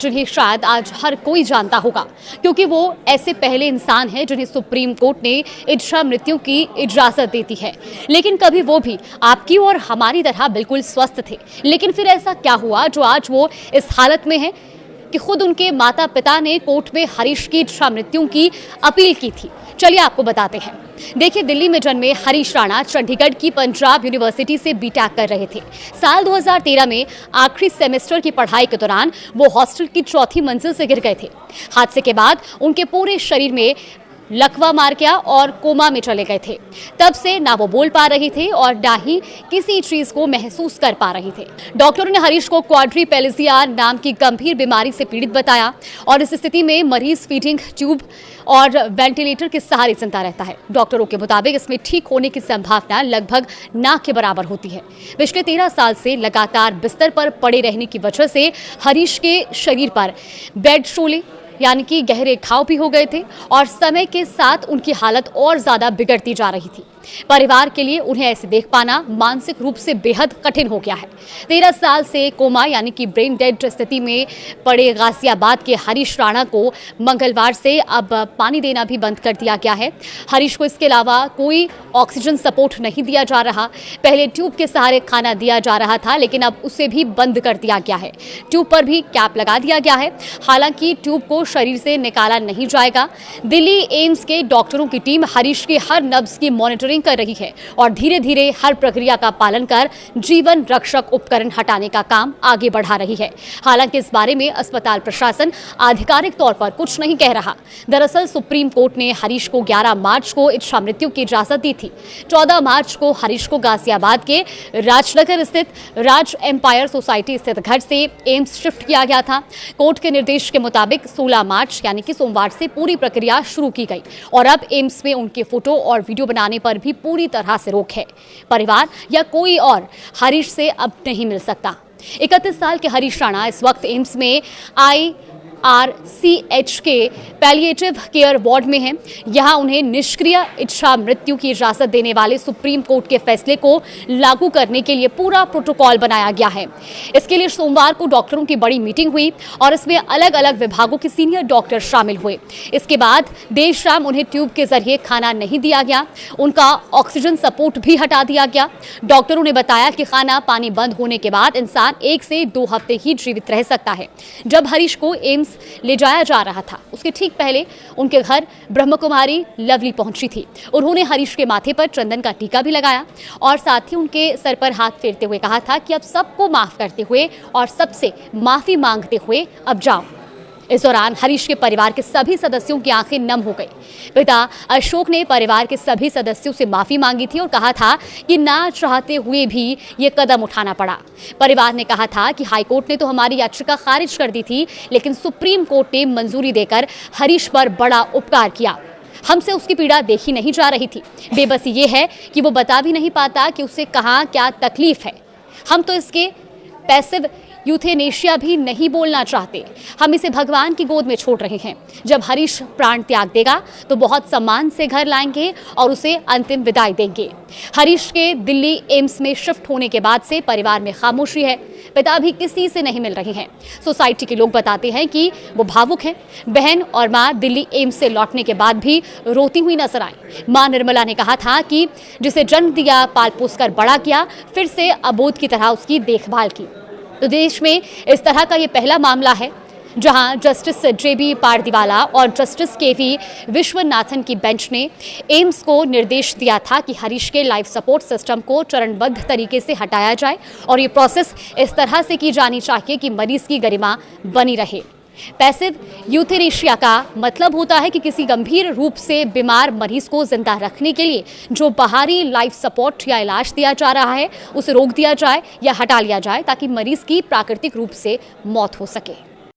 जिन्हें शायद आज हर कोई जानता होगा, क्योंकि वो ऐसे पहले इंसान हैं जिन्हें सुप्रीम कोर्ट ने इच्छा मृत्यु की इजाजत देती है। लेकिन कभी वो भी आपकी और हमारी तरह बिल्कुल स्वस्थ थे। लेकिन फिर ऐसा क्या हुआ जो आज वो इस हालत में है कि खुद उनके माता पिता ने कोर्ट में हरीश की इच्छा मृत्यु की अपील की थी। चलिए आपको बताते हैं। देखिए, दिल्ली में जन्मे हरीश राणा चंडीगढ़ की पंजाब यूनिवर्सिटी से बीटेक कर रहे थे। साल 2013 में आखिरी सेमेस्टर की पढ़ाई के दौरान वो हॉस्टल की चौथी मंजिल से गिर गए थे। हादसे के बाद उनके पूरे शरीर में लकवा मार गया और कोमा में चले गए थे। तब से ना वो बोल पा रहे थे और ना ही किसी चीज को महसूस कर पा रहे थे। डॉक्टरों ने हरीश को क्वाड्रिप्लेजिया नाम की गंभीर बीमारी से पीड़ित बताया और इस स्थिति में मरीज फीडिंग ट्यूब और वेंटिलेटर के सहारे जिंदा रहता है। डॉक्टरों के मुताबिक इसमें ठीक होने की संभावना लगभग ना के बराबर होती है। पिछले 13 साल से लगातार बिस्तर पर पड़े रहने की वजह से हरीश के शरीर पर बेड शोले यानी कि गहरे घाव भी हो गए थे और समय के साथ उनकी हालत और ज्यादा बिगड़ती जा रही थी। परिवार के लिए उन्हें ऐसे देख पाना मानसिक रूप से बेहद कठिन हो गया है। 13 साल से कोमा यानी कि ब्रेन डेड स्थिति में पड़े गाजियाबाद के हरीश राणा को मंगलवार से अब पानी देना भी बंद कर दिया गया है। हरीश को इसके अलावा कोई ऑक्सीजन सपोर्ट नहीं दिया जा रहा। पहले ट्यूब के सहारे खाना दिया जा रहा था, लेकिन अब उसे भी बंद कर दिया गया है। ट्यूब पर भी कैप लगा दिया गया है। हालांकि ट्यूब को शरीर से निकाला नहीं जाएगा। दिल्ली एम्स के डॉक्टरों की टीम हरीश के हर नब्ज की मॉनिटरिंग कर रही है और धीरे धीरे हर प्रक्रिया का पालन कर जीवन रक्षक उपकरण हटाने का काम आगे बढ़ा रही है। हालांकि इस बारे में अस्पताल प्रशासन आधिकारिक तौर पर कुछ नहीं कह रहा। दरअसल सुप्रीम कोर्ट ने हरीश को 11 मार्च को इच्छा मृत्यु की इजाजत दी थी। 14 मार्च को हरीश को गाजियाबाद के राजनगर स्थित राज एम्पायर सोसाइटी स्थित घर से एम्स शिफ्ट किया गया था। कोर्ट के निर्देश के मुताबिक 16 मार्च यानी कि सोमवार से पूरी प्रक्रिया शुरू की गई और अब एम्स में उनके फोटो और वीडियो बनाने पर भी पूरी तरह से रोक है। परिवार या कोई और हरीश से अब नहीं मिल सकता। 31 साल के हरीश राणा इस वक्त एम्स में IRCH के पैलिएटिव केयर वार्ड में हैं। यहां उन्हें निष्क्रिय इच्छा मृत्यु की इजाजत देने वाले सुप्रीम कोर्ट के फैसले को लागू करने के लिए पूरा प्रोटोकॉल बनाया गया है। इसके लिए सोमवार को डॉक्टरों की बड़ी मीटिंग हुई और इसमें अलग अलग विभागों के सीनियर डॉक्टर शामिल हुए। इसके बाद देर शाम उन्हें ट्यूब के जरिए खाना नहीं दिया गया। उनका ऑक्सीजन सपोर्ट भी हटा दिया गया। डॉक्टरों ने बताया कि खाना पानी बंद होने के बाद इंसान 1 से 2 हफ्ते ही जीवित रह सकता है। जब हरीश को एम्स ले जाया जा रहा था, उसके ठीक पहले उनके घर ब्रह्म कुमारी लवली पहुंची थी। उन्होंने हरीश के माथे पर चंदन का टीका भी लगाया और साथ ही उनके सर पर हाथ फेरते हुए कहा था कि अब सबको माफ करते हुए और सबसे माफी मांगते हुए अब जाओ। इस दौरान हरीश के परिवार के सभी सदस्यों की आंखें नम हो गई। पिता अशोक ने परिवार के सभी सदस्यों से माफी मांगी थी और कहा था कि ना चाहते हुए भी ये कदम उठाना पड़ा। परिवार ने कहा था कि हाईकोर्ट ने तो हमारी याचिका खारिज कर दी थी, लेकिन सुप्रीम कोर्ट ने मंजूरी देकर हरीश पर बड़ा उपकार किया। हमसे उसकी पीड़ा देखी नहीं जा रही थी। बेबसी ये है कि वो बता भी नहीं पाता कि उसे कहाँ क्या तकलीफ है। हम तो इसके पैसिव यूथेनेशिया भी नहीं बोलना चाहते। हम इसे भगवान की गोद में छोड़ रहे हैं। जब हरीश प्राण त्याग देगा तो बहुत सम्मान से घर लाएंगे और उसे अंतिम विदाई देंगे। हरीश के दिल्ली एम्स में शिफ्ट होने के बाद से परिवार में खामोशी है। पिता भी किसी से नहीं मिल रहे हैं। सोसाइटी के लोग बताते हैं कि वो भावुक हैं। बहन और मां दिल्ली एम्स से लौटने के बाद भी रोती हुई नजर आई। मां निर्मला ने कहा था कि जिसे जन्म दिया, पाल पोस कर बड़ा किया, फिर से अबोध की तरह उसकी देखभाल की। तो देश में इस तरह का ये पहला मामला है जहां जस्टिस JB पारदीवाला और जस्टिस KV विश्वनाथन की बेंच ने एम्स को निर्देश दिया था कि हरीश के लाइफ सपोर्ट सिस्टम को चरणबद्ध तरीके से हटाया जाए और ये प्रोसेस इस तरह से की जानी चाहिए कि मरीज की गरिमा बनी रहे। पैसिव यूथेनेशिया का मतलब होता है कि किसी गंभीर रूप से बीमार मरीज को जिंदा रखने के लिए जो बाहरी लाइफ सपोर्ट या इलाज दिया जा रहा है उसे रोक दिया जाए या हटा लिया जाए ताकि मरीज की प्राकृतिक रूप से मौत हो सके।